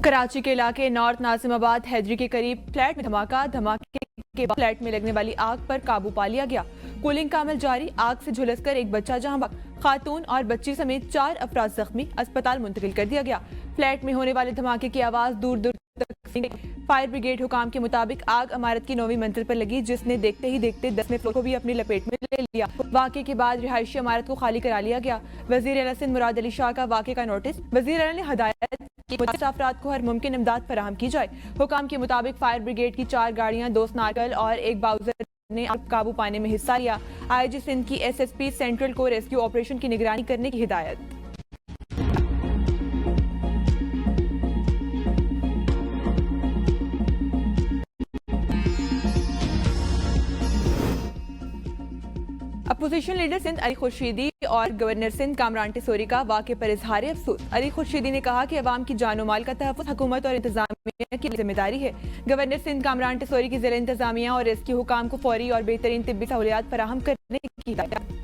कराची के इलाके नॉर्थ नाजिमाबाद हैदरी के करीब फ्लैट में धमाके के बाद फ्लैट में लगने वाली आग पर काबू पा लिया गया। कूलिंग का अमल जारी। आग से झुलसकर एक बच्चा जहां बच, खातून और बच्ची समेत 4 अफराद जख्मी, अस्पताल मुंतकिल कर दिया गया। फ्लैट में होने वाले धमाके की आवाज दूर दूर तक। फायर ब्रिगेड हुकाम के मुताबिक आग इमारत की 9वीं मंजिल पर लगी, जिसने देखते ही देखते 10वें फ्लोर को भी अपनी लपेट में ले लिया। वाक़े के बाद रिहायशी इमारत को खाली करा लिया गया। वजीर आला सिंध मुराद अली शाह का वाक़े का नोटिस। वजीर आला ने हदायत की अफराद को हर मुमकिन इमदाद फराहम की जाए। हुकाम के मुताबिक फायर ब्रिगेड की 4 गाड़ियां, 2 स्नार्कल और एक बाउजर ने आग काबू पाने में हिस्सा लिया। IG सिंध की SSP सेंट्रल को रेस्क्यू ऑपरेशन की निगरानी करने की हिदायत। अपोजिशन लीडर सिंध अली खुर्शीदी और गवर्नर सिंध कामरान टिसोरी का वाक़े पर इजहार अफसोस। अली खुर्शीदी ने कहा कि अवाम की जानो माल का तहफ़्फ़ुज़ हुकूमत और इंतजामिया की जिम्मेदारी है। गवर्नर सिंध कामरान टिसोरी की ज़िला इंतजामिया और रेस्क्यू हुकाम को फौरी और बेहतरीन तिब्बी सहूलियात फराहम करने की हिदायत।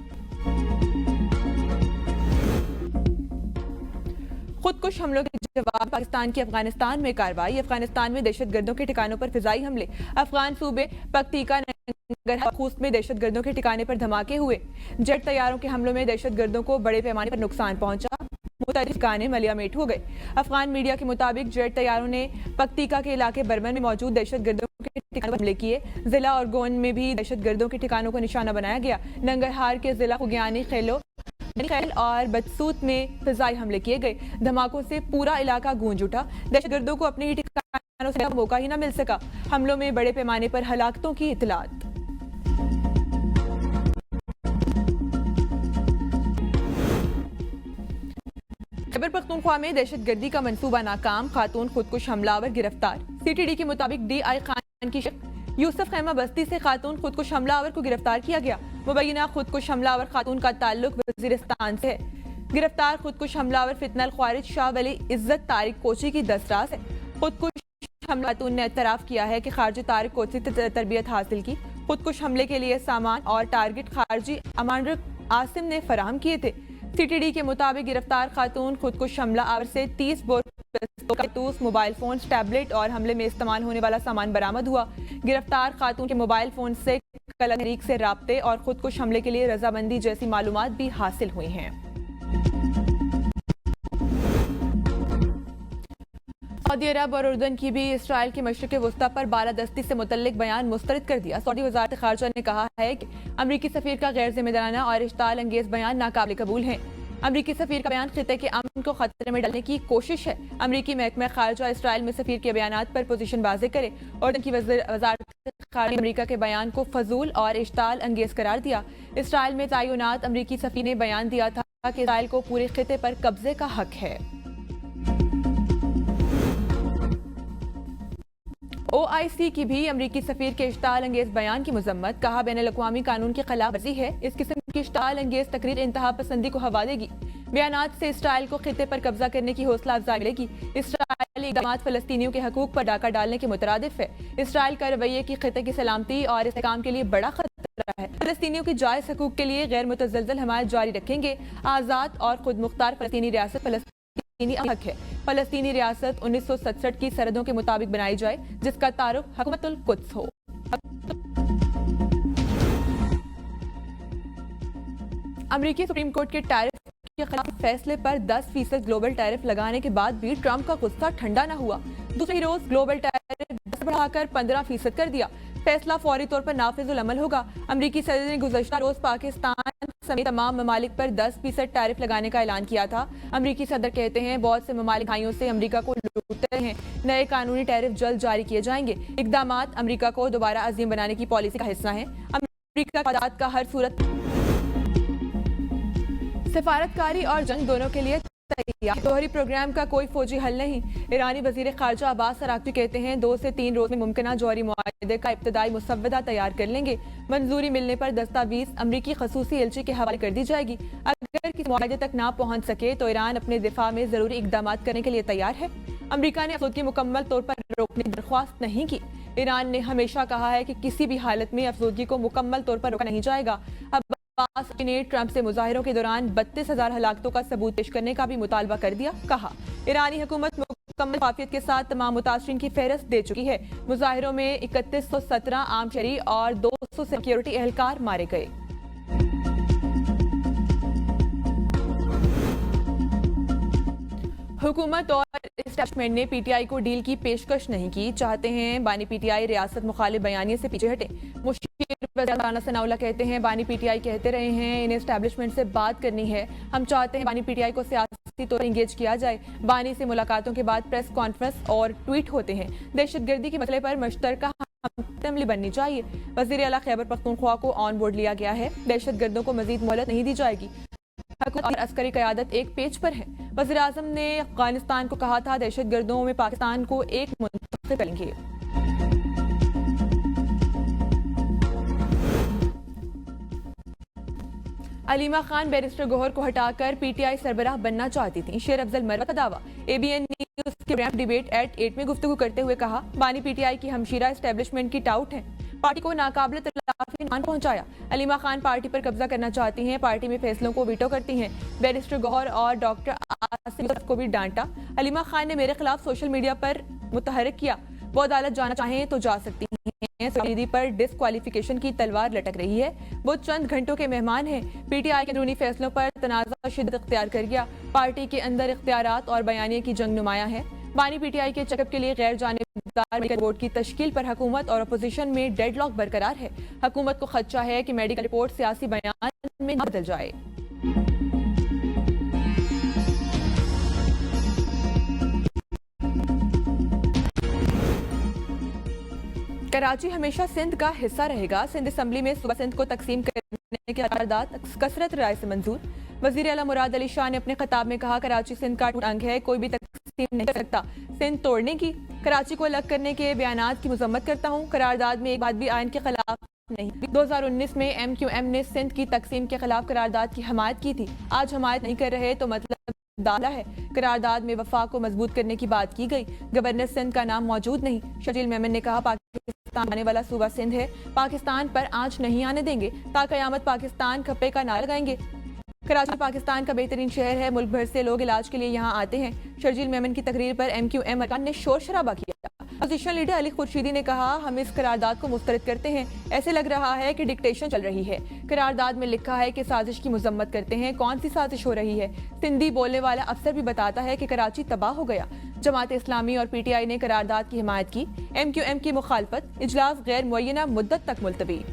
खुदकुश हमलों के जवाब पाकिस्तान की अफगानिस्तान में कार्रवाई। अफगानिस्तान में दहशतगर्दों के ठिकानों पर फिजाई हमले। अफगान सूबे पख्तीका खूस्त में दहशतगर्दों के ठिकाने पर धमाके हुए। जेट तैयारों के हमलों में दहशतगर्दों को बड़े पैमाने पर नुकसान पहुंचा। मुख्तलिफ ठिकाने मलियामेट हो गए। अफगान मीडिया के मुताबिक जेट तैयारों ने पख्तीका के इलाके बर्मन में मौजूद दहशतगर्दों के ठिकानों पर हमले किए। जिला और गोन में भी दहशतगर्दों के ठिकानों को निशाना बनाया गया। नंगरहार के जिला खुगियानी खैल और बदसूत में फिजाई हमले किए गए। धमाकों से पूरा इलाका गूंज उठा। दहशतगर्दों को अपने ही ठिकानों से मौका ही न मिल सका। हमलों में बड़े पैमाने पर हलाकतों की इतलात। खैबर पख्तूनख्वा में दहशतगर्दी का मंसूबा नाकाम। खातून खुदकुश हमलावर गिरफ्तार। CTD के मुताबिक DI खान की यूसुफ खैमा बस्ती से खातून खुदकुश हमलावर को गिरफ्तार किया गया। मुबैना खुदकुश हमलावर खातून का ताल्लुक वजीरिस्तान से है। गिरफ्तार खुदकुश हमलावर फितनल ख्वारिज शाह वली इज्जत तारिक कोची की दसरास है। खुदकुश हमला खातून ने एतराफ किया है कि खारजी तारिक कोची से तरबियत हासिल की। खुदकुश हमले के लिए सामान और टारगेट खारजी अमानर आसिम ने फराहम किए थे। CTD के मुताबिक गिरफ्तार खातून खुदकुश हमला आवर से 30 बोर कारतूस, मोबाइल फोन, टैबलेट और हमले में इस्तेमाल होने वाला सामान बरामद हुआ। गिरफ्तार खातून के मोबाइल फोन से कल तहरीक से राब्ते और खुदकुश हमले के लिए रजामंदी जैसी मालूमात भी हासिल हुई हैं। सऊदी अरब और उर्दन की भी इसराइल के मशरिक़ वस्ता पर बालादस्ती से मुतल्लिक बयान मुस्तरद कर दिया। सऊदी वज़ारत ख़ारजा ने कहा है कि अमरीकी सफ़ीर का गैर जिम्मेदाराना और इश्ताल अंगेज बयान नाकाबिल कबूल है। अमरीकी सफ़ीर का बयान खिते के अमन को खतरे में डालने की कोशिश है। अमरीकी महकमा ख़ारजा इसराइल में सफ़ीर के बयानात पर पोजीशन वाज़े करे। उर्दन की वज़ारत ख़ारजा ने अमरीका के बयान को फजूल और इश्ताल अंगेज करार दिया। इसराइल में तैनात अमरीकी सफ़ीर ने बयान दिया था कि इसराइल को पूरे खिते पर कब्जे का हक है। OIC की भी अमरीकी सफ़ीर के इश्ताल अंगेज बयान की मजम्मत। कहा बैनुल-अक़वामी कानून की खिलाफ वर्जी है। इस किस्म की इश्ताल अंगेज तकरीर इंतहा पसंदी को हवा देगी। बयानात से इसराइल को खिते पर कब्जा करने की हौसला अफजाई मिलेगी। इसराइली इक़दामात फ़लस्तीनियों के हकूक़ पर डाका डालने के मुतरादिफ है। इसराइल का रवैये की खिते की सलामती और इस्तेहकाम के लिए बड़ा खतरा है। फ़लस्तीनियों की जायज़ हकूक़ के लिए गैर मुतज़लज़ल हमायत जारी रखेंगे। आज़ाद और खुद मुख्तार फ़लस्तीनी रियासत फ़लस्तीनी हक है। फ़लस्तीनी रियासत 1967 की सरहदों के मुताबिक बनाई जाए, जिसका तारुफ हुकूमतुल कुद्स हो। अमरीकी सुप्रीम कोर्ट के टैरिफ के खिलाफ फैसले पर 10% ग्लोबल टैरिफ लगाने के बाद भी ट्रंप का गुस्सा ठंडा न हुआ। दूसरे रोज ग्लोबल टैरिफ 10 बढ़ाकर 15% कर दिया। फैसला फौरी तौर पर नाफिजुल अमल होगा। अमरीकी सदर ने गुज़श्ता रोज पाकिस्तान समेत तमाम ममालिक पर 10% टैरिफ लगाने का ऐलान किया था। अमरीकी सदर कहते हैं बहुत से ममालिक भाइयों से अमरीका को लूटते हैं। नए कानूनी टैरिफ जल्द जारी किए जाएंगे। इक़दामात अमरीका को दोबारा अजीम बनाने की पॉलिसी का हिस्सा है। अमरीका का हर सूरत सिफारतकारी और जंग दोनों के लिए तैयार। दोहरी प्रोग्राम का कोई फौजी हल नहीं। ईरानी वजीर खारजा अब्बास अराक्ची कहते हैं 2 से 3 रोज में मुमकिन जौहरी मुआहदे का इब्तदाई मुसव्वदा तैयार कर लेंगे। मंजूरी मिलने पर दस्तावेज अमरीकी खसूसी एलची के हवाले कर दी जाएगी। अगर किसी मुआहदे तक ना पहुंच सके तो ईरान अपने दिफा में जरूरी इकदाम करने के लिए तैयार है। अमरीका ने अफसोदगी मुकम्मल तौर पर रोकने की दरख्वास्त नहीं की। ईरान ने हमेशा कहा है कि किसी भी हालत में अफसोदगी को मुकम्मल तौर पर रोका नहीं जाएगा। अब्बास ने ट्रंप से मुजाहिरों के दौरान 32,000 हलाकतों का सबूत पेश करने का भी मुतालबा कर दिया। कहा ईरानी हुकूमत मुकम्मल काफियत के साथ तमाम मुतासरीन की फहरिस्त दे चुकी है। मुजाहिरों में 3117 आम शहरी और 200 सिक्योरिटी एहलकार मारे गए। हुकूमत और एस्टेब्लिशमेंट ने पीटीआई को डील की पेशकश नहीं की। चाहते हैं बानी पीटीआई रियासत मुखालिफ बयानिए से पीछे हटे। मुशीर राना सनाउल्लाह कहते हैं बानी पीटीआई कहते रहे हैं इन्हें एस्टेब्लिशमेंट से बात करनी है। हम चाहते हैं बानी पीटीआई को सियासी तौर पर इंगेज किया जाए। बानी से मुलाकातों के बाद प्रेस कॉन्फ्रेंस और ट्वीट होते हैं। दहशतगर्दी के मसले पर मुश्तरका हमदर्दी बननी चाहिए। वज़ीर आला खैबर पख्तूनख्वा को ऑन बोर्ड लिया गया है। दहशतगर्दों को मजीद मोहलत नहीं दी जाएगी। हुकूमत और अस्करी क़यादत एक पेज पर है। वज़ीर आज़म ने अफगानिस्तान को कहा था दहशतगर्दों में पाकिस्तान को एक मुंतखब करेंगे। अलीमा खान बैरिस्टर गौहर को हटाकर पीटीआई सरबराह बनना चाहती थी। शेर अफजल मरवा का दावा। एबीएन न्यूज के रैंप डिबेट एट 8 में गुफ्तगू करते हुए कहा बानी पीटीआई की हमशीरा एस्टेब्लिशमेंट की टाउट है। पार्टी को नाकाबिल तलाफी नुकसान पहुंचाया। अलीमा खान पार्टी पर कब्जा करना चाहती हैं। पार्टी में फैसलों को वीटो करती हैं। बैरिस्टर गौहर और डॉक्टर आसिफ यूसुफ को भी डांटा। अलीमा खान ने मेरे खिलाफ सोशल मीडिया पर मुतहरिक किया। वो अदालत जाना चाहें तो जा सकती हैं। सईदी पर डिस्क्वालिफिकेशन की तलवार लटक रही है। वो चंद घंटों के मेहमान हैं। पीटीआई के अंदरूनी फैसलों पर तनाज़ा शिद्दत इख्तियार कर गया। पार्टी के अंदर इख्तियारात और बयानिए की जंग नुमाया है। बानी पीटीआई के चेकअप के लिए गैर जानिबदार मेडिकल बोर्ड की तश्कील पर हुकूमत और अपोजिशन में डेडलॉक बरकरार है। हुकूमत को खदशा है कि मेडिकल रिपोर्ट सियासी बयान में न बदल जाए। कराची हमेशा सिंध का हिस्सा रहेगा। सिंध असम्बली में सूबा सिंध को तकसीम करने के करारदाद कसरत राय से मंजूर। वज़ीर आला मुराद अली शाह ने अपने खिताब में कहा कराची सिंध का अंग है, कोई भी तकसीम नहीं कर सकता। सिंध तोड़ने की, कराची को अलग करने के बयानात की मजम्मत करता हूँ। करारदाद में एक बात भी आइन के खिलाफ नहीं। 2019 में MQM ने सिंध की तकसीम के खिलाफ करारदाद की हमायत की थी। आज हमायत नहीं कर रहे तो मतलब दाला है। करारदाद में वफाक को मजबूत करने की बात की गई। गवर्नर सिंध का नाम मौजूद नहीं। शजील मेमन ने कहा पाकिस्तान आने वाला सूबा सिंध है, पाकिस्तान पर आंच नहीं आने देंगे। ताक़यामत पाकिस्तान खप्पे का नारा लगाएंगे। कराची पाकिस्तान का बेहतरीन शहर है। मुल्क भर से लोग इलाज के लिए यहाँ आते हैं। शर्जील मेमन की तकरीर पर MQM अरकान ने शोर शराबा किया। अपोजिशन लीडर अली खुर्शीदी ने कहा हम इस करारदाद को मुस्तरद करते हैं। ऐसे लग रहा है कि डिक्टेशन चल रही है। करारदाद में लिखा है कि साजिश की मुजम्मत करते हैं। कौन सी साजिश हो रही है? सिंधी बोलने वाला अफसर भी बताता है कि कराची तबाह हो गया। जमात इस्लामी और पीटीआई ने करारदाद की हिमायत की। MQM की मुखालफत। इजलास गैर मुअय्यना मुद्दत तक मुलतवी।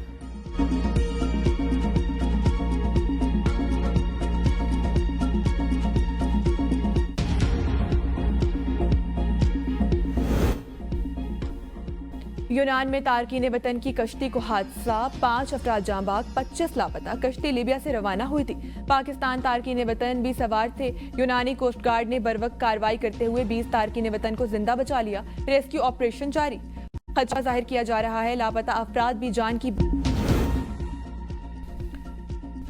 यूनान में तारकीन वतन की कश्ती को हादसा, 5 अफराद जाँ बाग, 25 लापता। कश्ती लीबिया से रवाना हुई थी। पाकिस्तान तारकीन वतन भी सवार थे। यूनानी कोस्ट गार्ड ने बरवक्त कार्रवाई करते हुए 20 तारकीन वतन को जिंदा बचा लिया। रेस्क्यू ऑपरेशन जारी। खदशा जाहिर किया जा रहा है लापता अफराद भी जान की।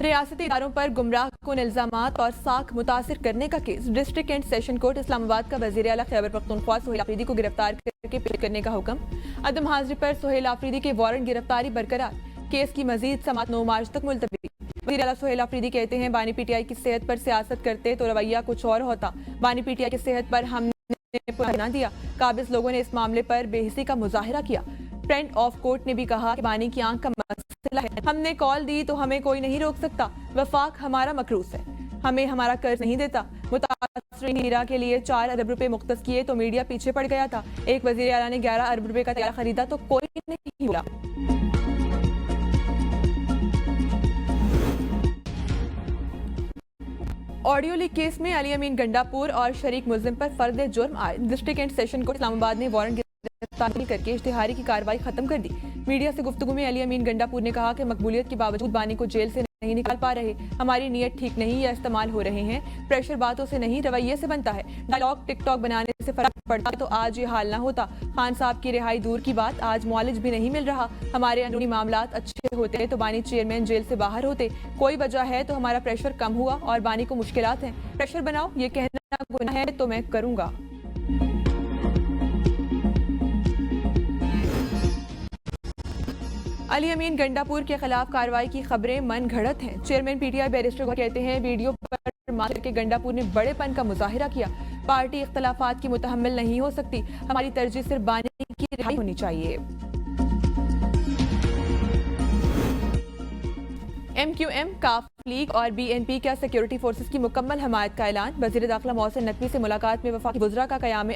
रियासती इदारों पर गुमराह कुन इल्जामात और साख मुतासिर करने का case. District and session court Islamabad का वज़ीर आला खैबर पख्तूनख्वा सोहेल आफरीदी को गिरफ्तार करके पेश करने का हुक्म। अदम हाजिरी पर सोहेल आफरीदी के वारंट गिरफ्तारी बरकरार। केस की मजीद समाअत 9 मार्च तक मुलतवी। वज़ीर आला सोहेल आफरीदी कहते हैं बानी पीटीआई की सेहत पर सियासत करते तो रवैया कुछ और होता। बानी पीटीआई की सेहत पर हमने ना दिया। काबिज लोगों ने इस मामले पर बेहिसी का मुजाहिरा किया। फ्रेंड ऑफ कोर्ट ने भी कहा कि बानी की आंख का मसला है। हमने कॉल दी तो हमें कोई नहीं रोक सकता। वफाक हमारा मकरूस है, हमें हमारा कर्ज नहीं देता। मुतासरीन हीरा के लिए 4 अरब रुपए मुख्तस किए तो मीडिया पीछे पड़ गया था। एक वजीर आला ने 11 अरब रुपए का तैयार खरीदा तो कोई नहीं बोला। ऑडियो लीक केस में अली अमीन गंडापुर और शरीक मुल्जिम पर फर्द जुर्म आए। District and session court Islamabad ने वारंट गिरफ्तार करके इश्तिहारी की कार्रवाई खत्म कर दी। मीडिया से गुफ्तगू में अली अमीन गंडापुर ने कहा कि मकबूलियत के बावजूद बानी को जेल से नहीं निकाल पा रहे। हमारी नीयत ठीक नहीं या इस्तेमाल हो रहे हैं। प्रेशर बातों से नहीं रवैये से बनता है। डायलॉग टिकटॉक बनाने से फर्क पड़ता तो आज ये हाल ना होता। खान साहब की रिहाई दूर की बात, आज मुआलिज भी नहीं मिल रहा। हमारे अंदरूनी मामलात अच्छे होते तो बानी चेयरमैन जेल से बाहर होते। कोई वजह है तो हमारा प्रेशर कम हुआ और बानी को मुश्किलात हैं। प्रेशर बनाओ ये कहना गुनाह है तो मैं करूंगा। अली अमीन गंडापुर के खिलाफ कार्रवाई की खबरें मन घड़त हैं। चेयरमैन पीटीआई बैरिस्टर कहते हैं वीडियो पर मार के गंडापुर ने बड़ेपन का मुजाहिरा किया। पार्टी इख्तलाफात की मुतहम्मिल नहीं हो सकती। हमारी तरजीह सिर्फ बानी की रिहाई होनी चाहिए। MQM, काफ लीग और BNP का सिक्योरिटी फोर्सेस की मुकम्मल हमायत का ऐलान। वज़ीर दाखिला मोहसिन नकवी से मुलाकात में वफाकी वज़रा का क़याम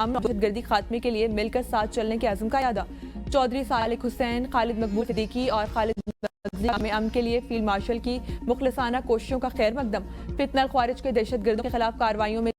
दहशतगर्दी खात्मे के लिए मिलकर साथ चलने के अज़्म का यादा। चौधरी सालिक हुसैन, खालिद मकबूल सिद्दीकी और खालिद में अमन के लिए फील्ड मार्शल की मुखलसाना कोशिशों का खैर मकदम। फितना ख्वारिज के दहशत गर्दों के खिलाफ कार्रवाइयों में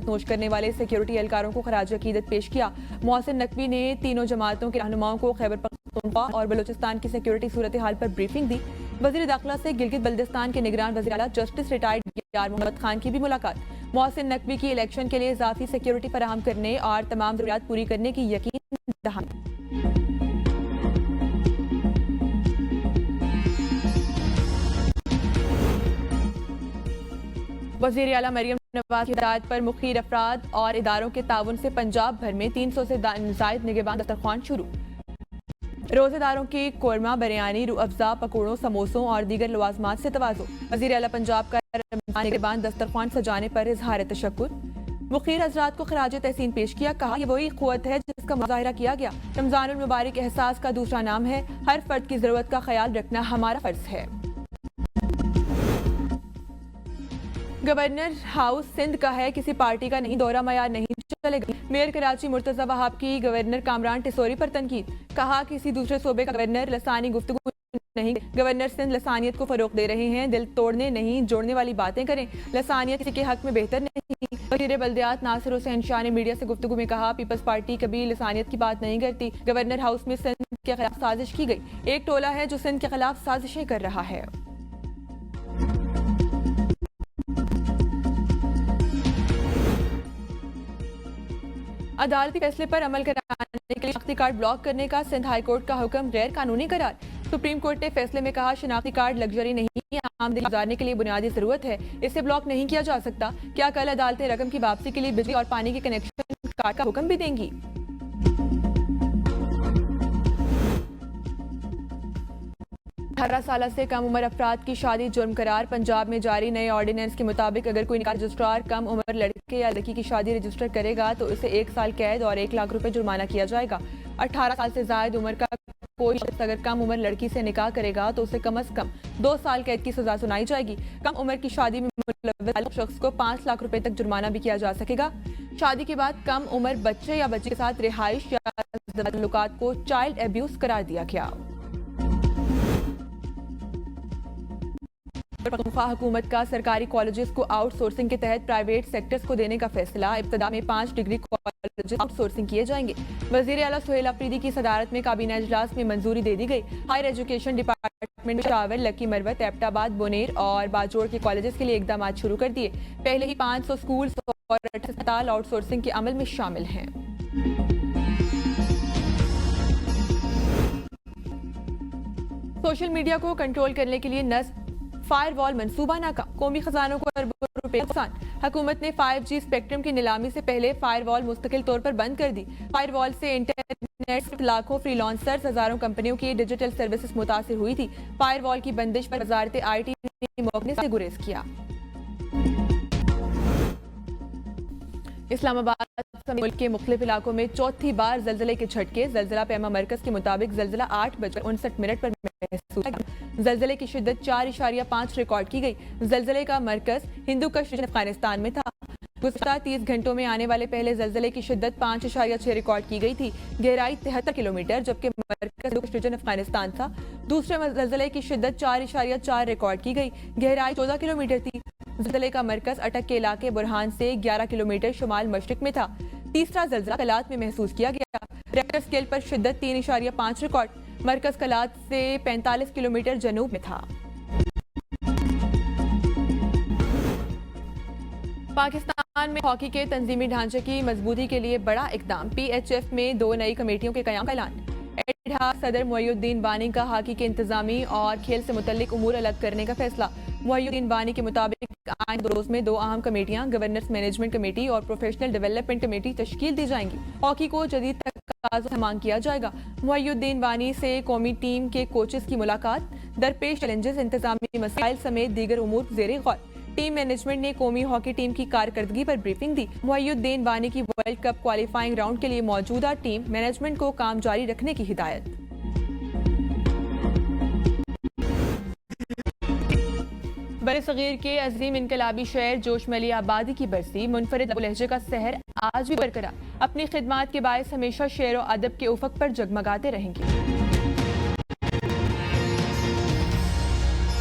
नोश करने वाले सिक्योरिटी एहलकारों को खराज अकीदत पेश किया। मोहसिन नकवी ने तीनों जमातों के रहनुमाओं को खैबर पख्तूनख्वा और बलूचिस्तान की सिक्योरिटी सूरत हाल पर ब्रीफिंग दी। वज़ीर दाखिला से गिलगित बल्दिस्तान के निगरान वज़ीर आला जस्टिस रिटायर्ड यार मोहम्मद खान की भी मुलाकात। मोहसिन नकवी की इलेक्शन के लिए इजाफी सिक्योरिटी फराहम करने और तमाम ज़रूरियात पूरी करने की यकीन दहानी। वज़ीर आला मरियम नवाज की हिदायत पर मुखिर अफराद और इदारों के ताउन से पंजाब भर में 300 से जायद निगहबान दस्तरखान शुरू। रोजेदारों की कोरमा, बिरयानी, रूह अफ़ज़ा, पकौड़ों, समोसों और दीगर लवाजमात से तवाज़ो। वज़ीर आला पंजाब का निगहबान दस्तरखान सजाने पर इजहार तशक्कुर। मुखिर हज़रात को खराज तहसीन पेश किया। कहा यह वही क़ुव्वत है जिसका मुज़ाहिरा किया गया। रमज़ानुल मुबारक एहसास का दूसरा नाम है। हर फर्द की ज़रूरत का ख्याल रखना हमारा फ़र्ज है। गवर्नर हाउस सिंध का है, किसी पार्टी का नहीं, दौरा मयार नहीं चलेगा। मेयर कराची मुर्तज़ा वहाब की गवर्नर कामरान टिसोरी पर तनकीद। कहा किसी दूसरे सूबे का गवर्नर लसानी गुफ्तगू नहीं। गवर्नर सिंध लसानियत को फरोग दे रहे हैं। दिल तोड़ने नहीं जोड़ने वाली बातें करें। लसानियत किसी के हक में बेहतर नहीं। वज़ीर बल्दियात नासिर हुसैन शाह ने मीडिया से गुफ्तगू में कहा पीपल्स पार्टी कभी लसानियत की बात नहीं करती। गवर्नर हाउस में सिंध के खिलाफ साजिश की गई। एक टोला है जो सिंध के खिलाफ साजिशें कर रहा है। अदालती फैसले पर अमल कराने के लिए शनाख्ती कार्ड ब्लॉक करने का सिंध हाई कोर्ट का हुक्म गैर कानूनी करार। सुप्रीम कोर्ट ने फैसले में कहा शनाख्ती कार्ड लग्जरी नहीं, आमदनी गुजारने के लिए बुनियादी जरूरत है, इसे ब्लॉक नहीं किया जा सकता। क्या कल अदालतें रकम की वापसी के लिए बिजली और पानी के कनेक्शन कार्ड का हुक्म भी देंगी? 18 साल से कम उम्र अफराद की शादी जुर्म करार। पंजाब में जारी नए ऑर्डिनेंस के मुताबिक अगर कोई निकाह रजिस्ट्रार कम उम्र लड़के या लड़की की शादी रजिस्टर करेगा तो उसे 1 साल कैद और 1 लाख रुपए जुर्माना किया जाएगा। 18 साल से जायद उम्र का कोई शख्स अगर कम उम्र लड़की से निकाह करेगा तो उसे कम से कम 2 साल कैद की सजा सुनाई जाएगी। कम उम्र की शादी में मुलव्वस शख्स को 5 लाख रुपए तक जुर्माना भी किया जा सकेगा। शादी के बाद कम उम्र बच्चे या बच्ची के साथ रिहाइश या ताल्लुकात को चाइल्ड एब्यूज करार दिया गया। पख्तूनख्वा हुकूमत का सरकारी कॉलेजेस को आउटसोर्सिंग के तहत प्राइवेट सेक्टर्स को देने का फैसला। इब्तदा में 5 डिग्री कॉलेजेस आउटसोर्सिंग किए जाएंगे। वज़ीर आला सुहेल अफरीदी की सदारत में काबीना इजलास में मंजूरी दे दी गई। हायर एजुकेशन डिपार्टमेंट में शावर, लकी मरवत, एबटाबाद, बोनेर और बाजोड़ के कॉलेजेस के लिए इकदाम शुरू कर दिए। पहले ही 500 स्कूल और 8 अस्पताल आउटसोर्सिंग के अमल में शामिल हैं। सोशल मीडिया को कंट्रोल करने के लिए नस्ब फायरवॉल मंसूबा नाकाम। कौमी खजानों को अरबों रुपए नुकसान। हुकूमत ने 5G स्पेक्ट्रम की नीलामी से पहले फायरवॉल मुस्तकिल तौर पर बंद कर दी। फायरवॉल से इंटरनेट लाखों फ्रीलांसर्स, हजारों कंपनियों की डिजिटल सर्विसेज मुतासिर हुई थी। फायरवॉल की बंदिश पर वजारत IT ने मौके से गुरेज किया। इस्लामाबाद समेत मुल्क के मुख्तलिफ इलाकों में चौथी बार जल्जले के झटके। जल्जला पैमा मरकज के मुताबिक जल्जला 8:59 पर महसूस हुआ। जल्जले की शिद्दत 4.5 रिकॉर्ड की गई। जल्जले का मरकज हिंदू कश अफगानिस्तान में था। गुज़श्ता 30 घंटों में आने वाले पहले जल्जले की शिद्दत 5.6 रिकॉर्ड की गई थी। गहराई 73 किलोमीटर, जबकि मरकज कश अफगानिस्तान था। दूसरे जल्जले की शिद्दत 4.4 रिकॉर्ड की गई। गहराई 14 किलोमीटर थी। जल्जले का मरकज अटक के इलाके बुरहान से 11 किलोमीटर शुमाल मशरिक में था। तीसरा जल्जला कलात में महसूस किया गया। रेक्टर स्केल पर शिद्दत 3.5 रिकॉर्ड। मरकज कलात से 45 किलोमीटर जनूब में था। पाकिस्तान में हॉकी के तंजीमी ढांचे की मजबूती के लिए बड़ा इकदाम। PHF में 2 नई कमेटियों के कयाम का ऐलान। एडहा सदर मोइनुद्दीन बानी का हॉकी के इंतजामी और खेल से मुतल्लिक उमूर अलग करने का फैसला। मोइनुद्दीन बानी के मुताबिक आइंदा 2 रोज में 2 अहम कमेटियां, गवर्नर्स मैनेजमेंट कमेटी और प्रोफेशनल डेवलपमेंट कमेटी तश्कील दी जाएंगी। हॉकी को जदीद तकाज़ों से मांग किया जाएगा। मोइनुद्दीन बानी से कौमी टीम के कोचेस की मुलाकात। दरपेश चैलेंजेस, इंतजामी मसाइल समेत दीगर उमूर ज़ेरे गौर। टीम मैनेजमेंट ने कौमी हॉकी टीम की कारकर्दगी पर ब्रीफिंग दी। मुहियुद्दीन वानी की वर्ल्ड कप क्वालिफाइंग राउंड के लिए मौजूदा टीम मैनेजमेंट को काम जारी रखने की हिदायत। बरसगीर के अजीम इनकलाबी शहर जोश में अली आबादी की बस्ती मुनफरिद लहजे का शहर आज भी बरकरार अपनी खिदमात के बायस हमेशा शेर और अदब के उफक पर जगमगाते रहेंगे।